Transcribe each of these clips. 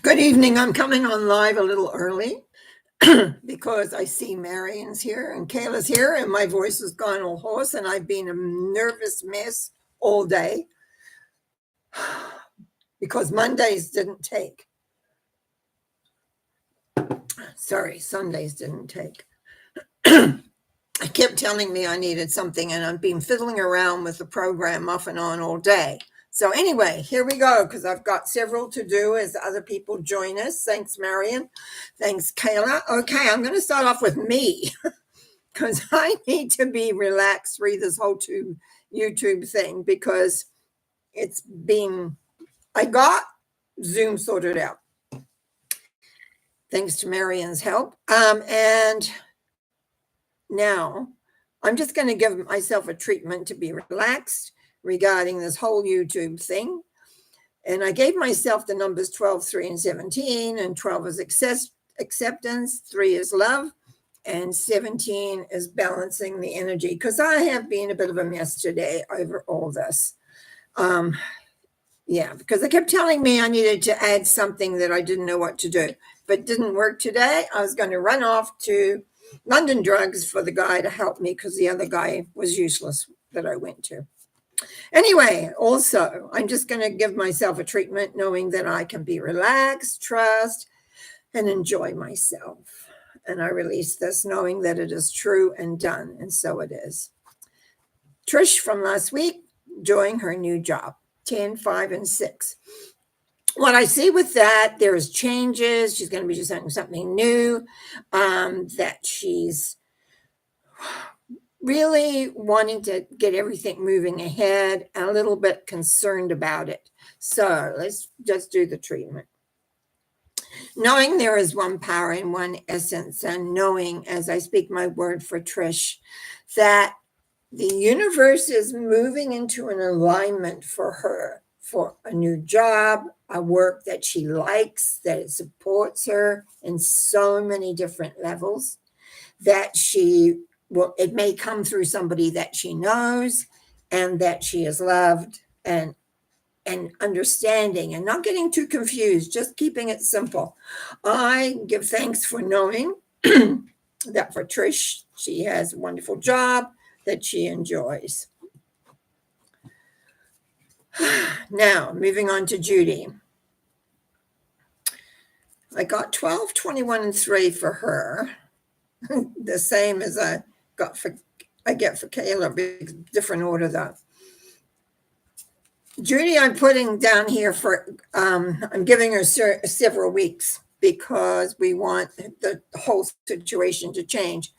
Good evening. I'm coming on live a little early because I see Marion's here and Kayla's here, and my voice has gone all hoarse, and I've been a nervous mess all day because Mondays didn't take. Sorry, Sundays didn't take. I kept telling me I needed something, and I've been fiddling around with the program off and on all day. So anyway, here we go, because I've got several to do as other people join us. Thanks, Marion. Thanks, Kayla. Okay, I'm going to start off with me because I need to be relaxed through this whole YouTube thing because I got Zoom sorted out. Thanks to Marion's help. And now I'm just going to give myself a treatment to be relaxed regarding this whole YouTube thing. And I gave myself the numbers 12, 3, and 17, and 12 is acceptance, 3 is love, and 17 is balancing the energy, because I have been a bit of a mess today over all this. Because they kept telling me I needed to add something that I didn't know what to do. If it didn't work today, I was going to run off to London Drugs for the guy to help me because the other guy was useless that I went to. Anyway, also, I'm just going to give myself a treatment knowing that I can be relaxed, trust, and enjoy myself. And I release this knowing that it is true and done, and so it is. Trish from last week, enjoying her new job, 10, 5, and 6. What I see with that, there's changes. She's going to be doing something new, that she's really wanting to get everything moving ahead and a little bit concerned about it. So let's just do the treatment. Knowing there is one power and one essence, and knowing as I speak my word for Trish, that the universe is moving into an alignment for her, for a new job, a work that she likes, that it supports her in so many different levels, that it may come through somebody that she knows, and that she is loved and understanding and not getting too confused, just keeping it simple. I give thanks for knowing that for Trish, she has a wonderful job that she enjoys. Now, moving on to Judy. I got 12, 21, and 3 for her. The same as I get for Kayla, different order though. Judy, I'm putting down here for, I'm giving her several weeks because we want the whole situation to change.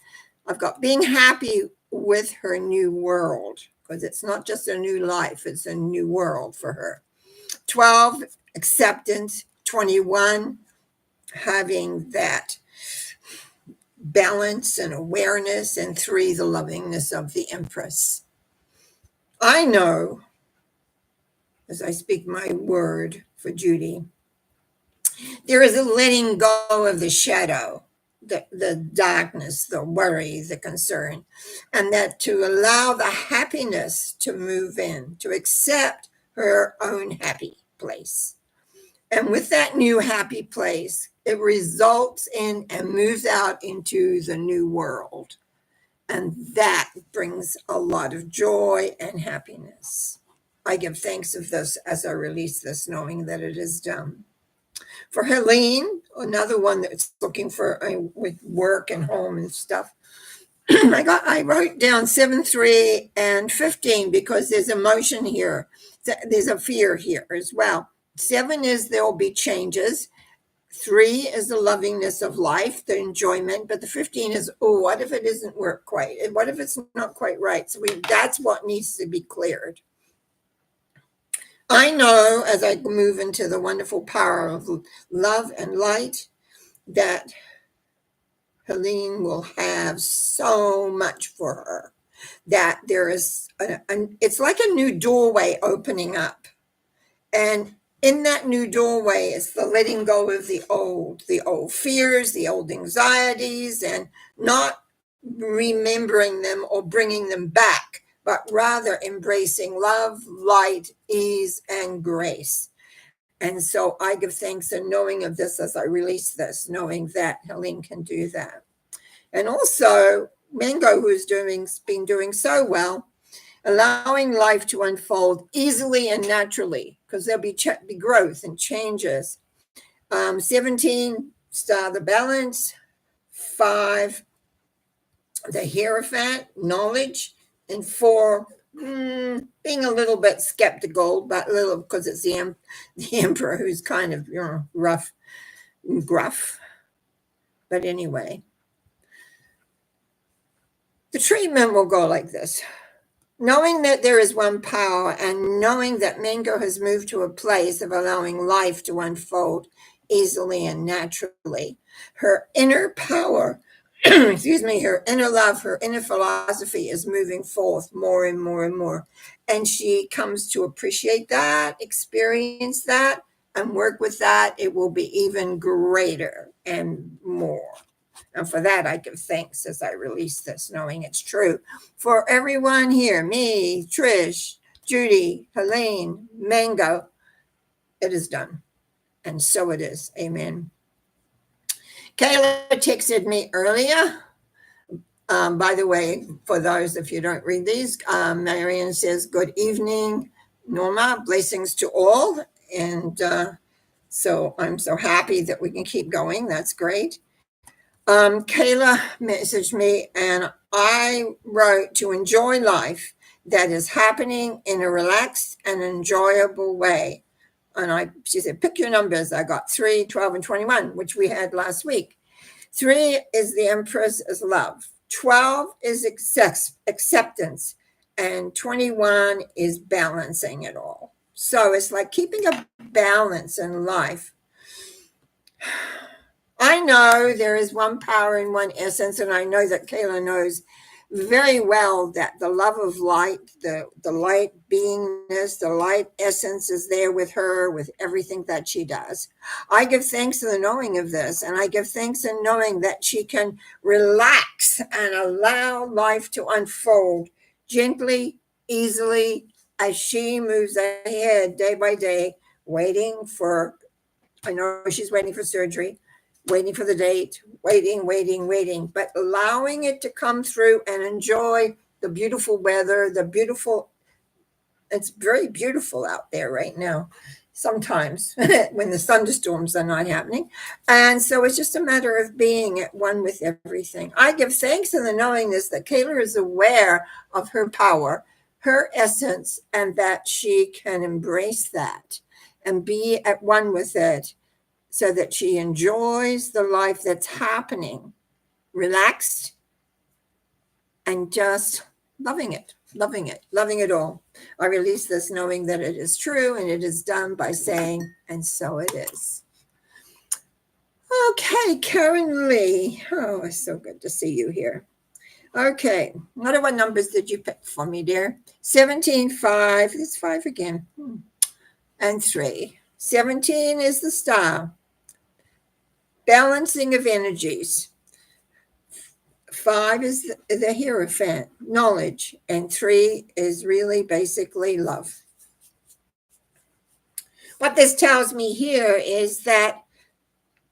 I've got being happy with her new world, because it's not just a new life, it's a new world for her. 12, acceptance. 21, having that balance and awareness, and 3, the lovingness of the Empress. I know, as I speak my word for Judy, there is a letting go of the shadow, the darkness, the worry, the concern, and that to allow the happiness to move in, to accept her own happy place. And with that new happy place, it results in and moves out into the new world. And that brings a lot of joy and happiness. I give thanks of this as I release this, knowing that it is done. For Helene, another one that's looking for with work and home and stuff, I wrote down 7, 3, and 15 because there's emotion here. There's a fear here as well. 7 is there will be changes. 3 is the lovingness of life, the enjoyment. But the 15 is, what if it isn't work quite? What if it's not quite right? So that's what needs to be cleared. I know as I move into the wonderful power of love and light that Helene will have so much for her, that there is, it's like a new doorway opening up. And in that new doorway is the letting go of the old fears, the old anxieties, and not remembering them or bringing them back, but rather embracing love, light, ease, and grace. And so I give thanks and knowing of this as I release this, knowing that Helene can do that. And also Mango, who's been doing so well, allowing life to unfold easily and naturally, because there'll be growth and changes. 17, star the balance. 5, the Hierophant, knowledge. And 4, being a little bit skeptical, but a little, because it's the emperor, who's kind of rough and gruff. But anyway, the treatment will go like this. Knowing that there is one power, and knowing that Mango has moved to a place of allowing life to unfold easily and naturally, her inner power, excuse me, her inner love, her inner philosophy is moving forth more and more and more. And she comes to appreciate that, experience that, and work with that. It will be even greater and more. And for that, I give thanks as I release this, knowing it's true for everyone here, me, Trish, Judy, Helene, Mango. It is done. And so it is. Amen. Kayla texted me earlier. By the way, for those, if you don't read these, Marion says, good evening, Norma, blessings to all. And so I'm so happy that we can keep going. That's great. Kayla messaged me, and I wrote to enjoy life that is happening in a relaxed and enjoyable way. And she said, pick your numbers. I got 3, 12, and 21, which we had last week. 3 is the Empress is love. 12 is acceptance. And 21 is balancing it all. So it's like keeping a balance in life. I know there is one power and one essence, and I know that Kayla knows very well that the love of light, the light beingness, the light essence is there with her, with everything that she does. I give thanks to the knowing of this, and I give thanks in knowing that she can relax and allow life to unfold gently, easily, as she moves ahead day by day, waiting for, I know she's waiting for surgery, waiting for the date, waiting, but allowing it to come through and enjoy the beautiful weather, it's very beautiful out there right now, sometimes when the thunderstorms are not happening. And so it's just a matter of being at one with everything. I give thanks in the knowingness that Kayla is aware of her power, her essence, and that she can embrace that and be at one with it, so that she enjoys the life that's happening, relaxed, and just loving it all. I release this knowing that it is true, and it is done by saying, and so it is. Okay, Karen Lee. Oh, it's so good to see you here. Okay, what numbers did you pick for me, dear? 17, 5, it's 5 again, and 3. 17 is the star. Balancing of energies. 5 is the Hierophant, knowledge, and 3 is really basically love. What this tells me here is that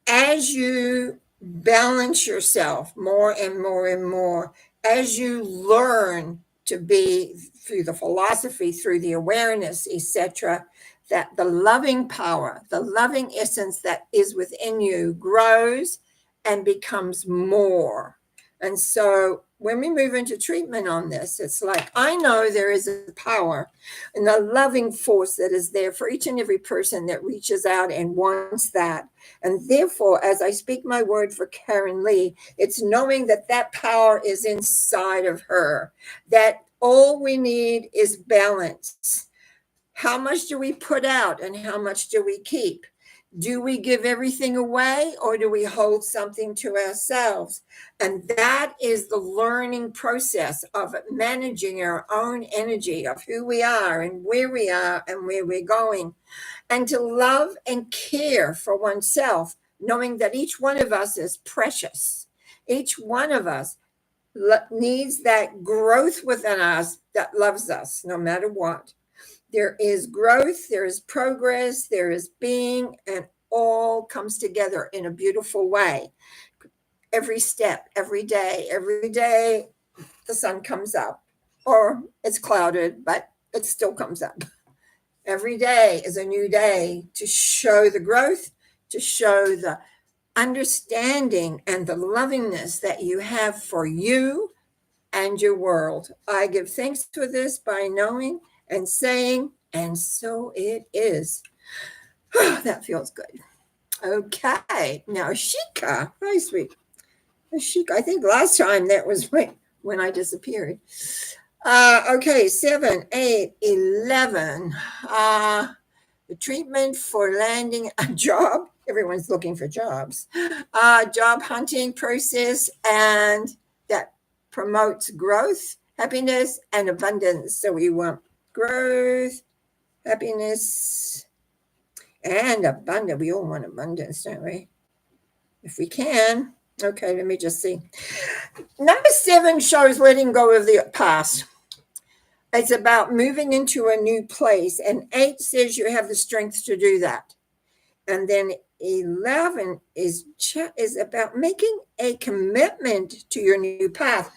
as you balance yourself more and more and more, as you learn to be through the philosophy, through the awareness, etc., that the loving power, the loving essence that is within you grows and becomes more. And so when we move into treatment on this, it's like, I know there is a power and a loving force that is there for each and every person that reaches out and wants that. And therefore, as I speak my word for Karen Lee, it's knowing that that power is inside of her, that all we need is balance. How much do we put out and how much do we keep? Do we give everything away, or do we hold something to ourselves? And that is the learning process of managing our own energy, of who we are and where we're going. And to love and care for oneself, knowing that each one of us is precious. Each one of us needs that growth within us that loves us no matter what. There is growth, there is progress, there is being, and all comes together in a beautiful way. Every step, every day, the sun comes up, or it's clouded, but it still comes up. Every day is a new day to show the growth, to show the understanding and the lovingness that you have for you and your world. I give thanks for this by knowing and saying, and so it is. That feels good. Okay, now Shika. Hi, sweet. Shika, I think last time that was when I disappeared. Okay, 7, 8, 11. The treatment for landing a job. Everyone's looking for jobs. Job hunting process, and that promotes growth, happiness, and abundance. So we want growth, happiness, and abundance. We all want abundance, don't we? If we can. Okay, let me just see. Number 7 shows letting go of the past. It's about moving into a new place. And 8 says you have the strength to do that. And then 11 is about making a commitment to your new path.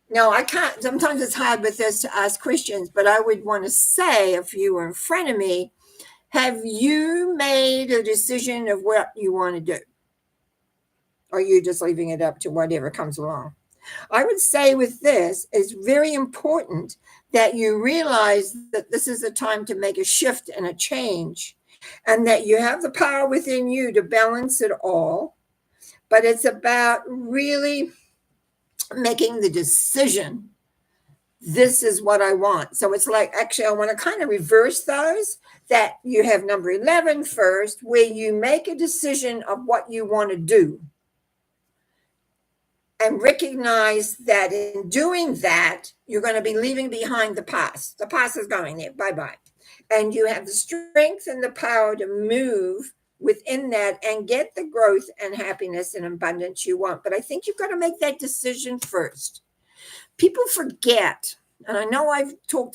Now, I can't, sometimes it's hard with this to ask questions, but I would want to say, if you were in front of me, have you made a decision of what you want to do? Or are you just leaving it up to whatever comes along? I would say with this, it's very important that you realize that this is a time to make a shift and a change, and that you have the power within you to balance it all. But it's about really making the decision. This is what I want. So it's like, actually, I want to kind of reverse those, that you have number 11 first, where you make a decision of what you want to do. And recognize that in doing that, you're going to be leaving behind the past. The past is going there. Bye-bye. And you have the strength and the power to move within that and get the growth and happiness and abundance you want. But I think you've got to make that decision first. People forget, and I know I've talked about